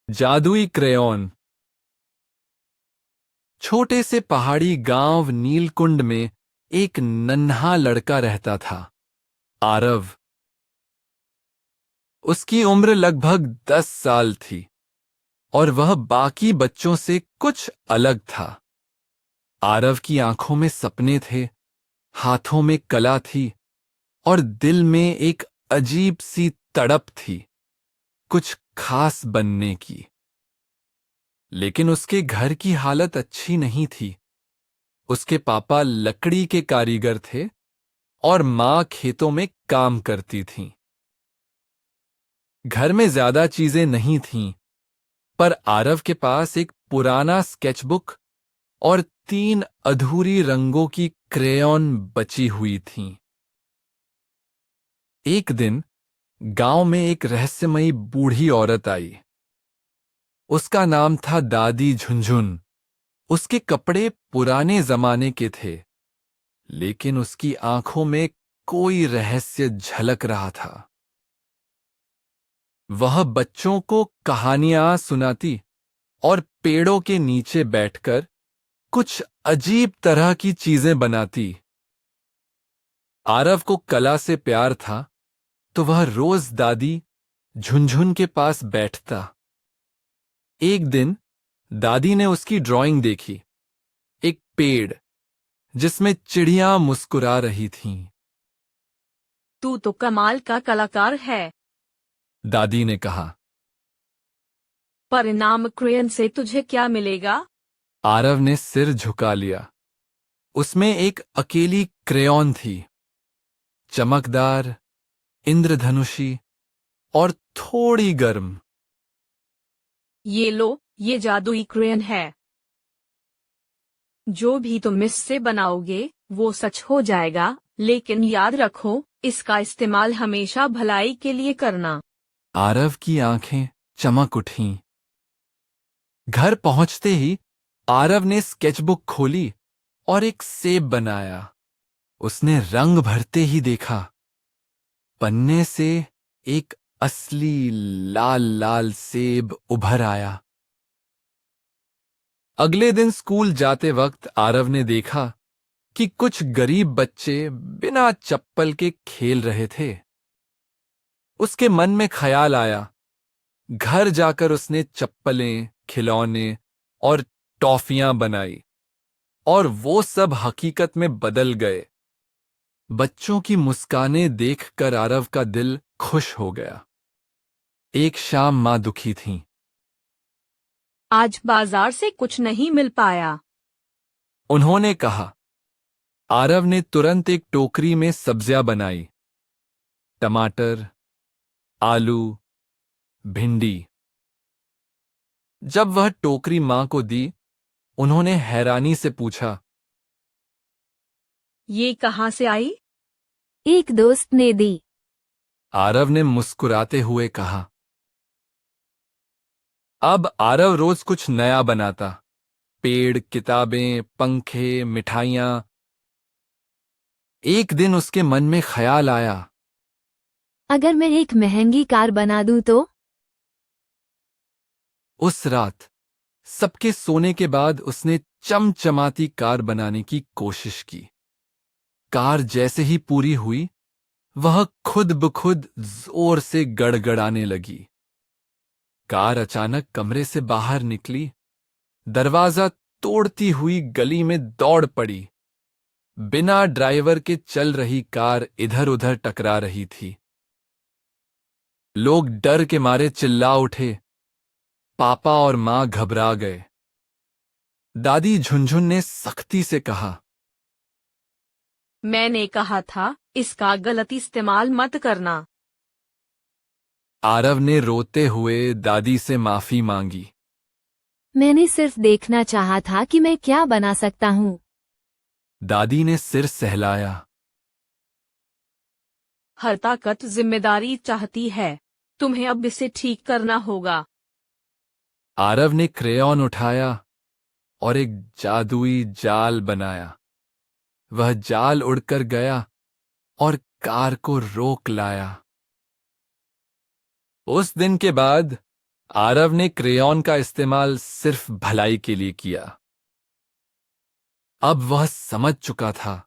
जादुई क्रेयॉन। छोटे से पहाड़ी गांव नीलकुंड में एक नन्हा लड़का रहता था, आरव। उसकी उम्र लगभग 10 साल थी और वह बाकी बच्चों से कुछ अलग था। आरव की आंखों में सपने थे, हाथों में कला थी और दिल में एक अजीब सी तड़प थी, कुछ खास बनने की। लेकिन उसके घर की हालत अच्छी नहीं थी। उसके पापा लकड़ी के कारीगर थे और मां खेतों में काम करती थीं। घर में ज्यादा चीजें नहीं थीं, पर आरव के पास एक पुराना स्केचबुक और 3 अधूरी रंगों की क्रेयॉन बची हुई थीं। एक दिन गांव में एक रहस्यमयी बूढ़ी औरत आई। उसका नाम था दादी झुनझुन। उसके कपड़े पुराने जमाने के थे, लेकिन उसकी आंखों में कोई रहस्य झलक रहा था। वह बच्चों को कहानियां सुनाती और पेड़ों के नीचे बैठकर कुछ अजीब तरह की चीजें बनाती। आरव को कला से प्यार था, तो वह रोज दादी झुनझुन के पास बैठता। एक दिन दादी ने उसकी ड्राइंग देखी, एक पेड़ जिसमें चिड़ियां मुस्कुरा रही थीं। तू तो कमाल का कलाकार है। दादी ने कहा। परिणाम क्रेयन से तुझे क्या मिलेगा? आरव ने सिर झुका लिया। उसमें एक अकेली क्रेयॉन थी, चमकदार, इंद्रधनुषी और थोड़ी गर्म। ये लो, ये जादुई क्रेयन है। जो भी तुम इससे बनाओगे वो सच हो जाएगा, लेकिन याद रखो, इसका इस्तेमाल हमेशा भलाई के लिए करना। आरव की आंखें चमक उठीं। घर पहुंचते ही आरव ने स्केचबुक खोली और एक सेब बनाया। उसने रंग भरते ही देखा, पन्ने से एक असली लाल लाल सेब उभर आया। अगले दिन स्कूल जाते वक्त आरव ने देखा कि कुछ गरीब बच्चे बिना चप्पल के खेल रहे थे। उसके मन में ख्याल आया। घर जाकर उसने चप्पलें, खिलौने और टॉफियां बनाई और वो सब हकीकत में बदल गए। बच्चों की मुस्कानें देखकर आरव का दिल खुश हो गया। एक शाम मां दुखी थीं। आज बाजार से कुछ नहीं मिल पाया। उन्होंने कहा। आरव ने तुरंत एक टोकरी में सब्जियां बनाई, टमाटर, आलू, भिंडी। जब वह टोकरी मां को दी, उन्होंने हैरानी से पूछा, ये कहाँ से आई? एक दोस्त ने दी। आरव ने मुस्कुराते हुए कहा। अब आरव रोज कुछ नया बनाता, पेड़, किताबें, पंखे, मिठाइयां। एक दिन उसके मन में ख्याल आया, अगर मैं एक महंगी कार बना दूं तो? उस रात सबके सोने के बाद उसने चमचमाती कार बनाने की कोशिश की। कार जैसे ही पूरी हुई, वह खुद ब खुद जोर से गड़गड़ाने लगी। कार अचानक कमरे से बाहर निकली, दरवाजा तोड़ती हुई गली में दौड़ पड़ी। बिना ड्राइवर के चल रही कार इधर उधर टकरा रही थी। लोग डर के मारे चिल्ला उठे। पापा और मां घबरा गए। दादी झुनझुन ने सख्ती से कहा, मैंने कहा था, इसका गलत इस्तेमाल मत करना। आरव ने रोते हुए दादी से माफी मांगी। मैंने सिर्फ देखना चाहा था कि मैं क्या बना सकता हूँ। दादी ने सिर सहलाया। हर ताकत जिम्मेदारी चाहती है। तुम्हें अब इसे ठीक करना होगा। आरव ने क्रेयॉन उठाया और एक जादुई जाल बनाया। वह जाल उड़कर गया और कार को रोक लाया। उस दिन के बाद आरव ने क्रेयॉन का इस्तेमाल सिर्फ भलाई के लिए किया। अब वह समझ चुका था,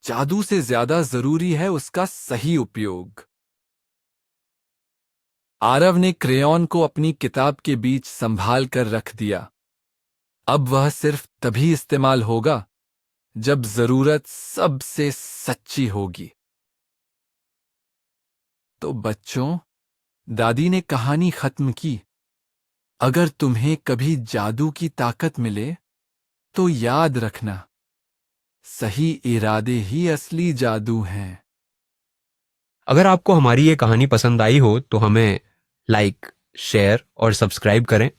जादू से ज्यादा जरूरी है उसका सही उपयोग। आरव ने क्रेयॉन को अपनी किताब के बीच संभाल कर रख दिया। अब वह सिर्फ तभी इस्तेमाल होगा जब जरूरत सबसे सच्ची होगी। तो बच्चों, दादी ने कहानी खत्म की। अगर तुम्हें कभी जादू की ताकत मिले तो याद रखना, सही इरादे ही असली जादू हैं। अगर आपको हमारी ये कहानी पसंद आई हो तो हमें लाइक, शेयर और सब्सक्राइब करें